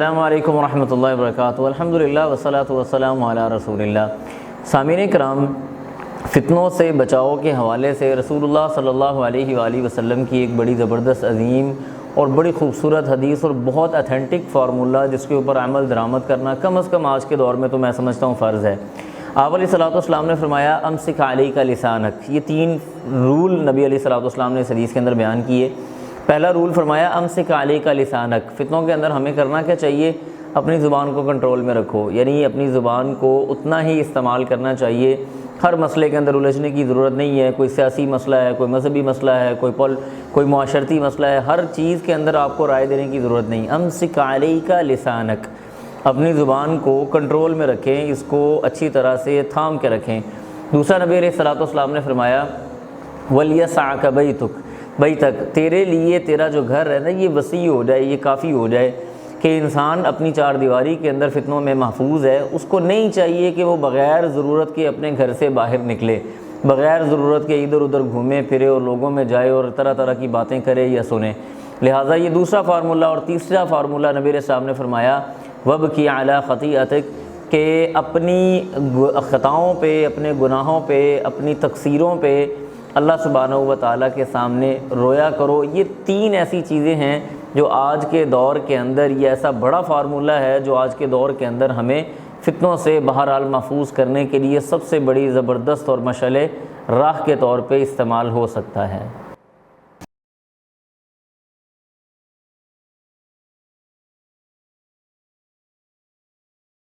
السلام علیکم ورحمۃ اللہ وبرکاتہ۔ الحمدللہ والصلاۃ والسلام علی رسول اللہ۔ سامعین کرام، فتنوں سے بچاؤ کے حوالے سے رسول اللہ صلی اللہ علیہ وآلہ وسلم کی ایک بڑی زبردست، عظیم اور بڑی خوبصورت حدیث اور بہت اتھینٹک فارمولہ جس کے اوپر عمل درآمد کرنا کم از کم آج کے دور میں تو میں سمجھتا ہوں فرض ہے۔ آپ علیہ الصلوۃ والسلام نے فرمایا امسک علیک لسانک، یہ 3 رول نبی علیہ الصلوۃ والسلام نے اس حدیث کے اندر بیان کیے۔ پہلا رول فرمایا امسک علیک لسانک، فتنوں کے اندر ہمیں کرنا کیا چاہیے؟ اپنی زبان کو کنٹرول میں رکھو، یعنی اپنی زبان کو اتنا ہی استعمال کرنا چاہیے۔ ہر مسئلے کے اندر الجھنے کی ضرورت نہیں ہے، کوئی سیاسی مسئلہ ہے، کوئی مذہبی مسئلہ ہے، کوئی معاشرتی مسئلہ ہے، ہر چیز کے اندر آپ کو رائے دینے کی ضرورت نہیں۔ امسک علیک لسانک، اپنی زبان کو کنٹرول میں رکھیں، اس کو اچھی طرح سے تھام کے رکھیں۔ دوسرا نبی علیہ الصلوۃ والسلام نے فرمایا ولیسعک بیتک، تیرے لیے تیرا جو گھر ہے نا یہ وسیع ہو جائے، یہ کافی ہو جائے کہ انسان اپنی 4 دیواری کے اندر فتنوں میں محفوظ ہے۔ اس کو نہیں چاہیے کہ وہ بغیر ضرورت کے اپنے گھر سے باہر نکلے، بغیر ضرورت کے ادھر ادھر گھومے پھرے اور لوگوں میں جائے اور طرح طرح کی باتیں کرے یا سنے۔ لہٰذا یہ دوسرا فارمولہ۔ اور تیسرا فارمولہ نبی علیہ السلام نے فرمایا وابکی علی خطیئتک، کہ اپنی خطاؤں پہ، اپنے گناہوں پہ، اپنی تقصیروں پہ اللہ سبحانہ و تعالیٰ کے سامنے رویا کرو۔ یہ 3 ایسی چیزیں ہیں جو آج کے دور کے اندر، یہ ایسا بڑا فارمولہ ہے جو آج کے دور کے اندر ہمیں فتنوں سے بہرحال محفوظ کرنے کے لیے سب سے بڑی زبردست اور مشعل راہ کے طور پہ استعمال ہو سکتا ہے۔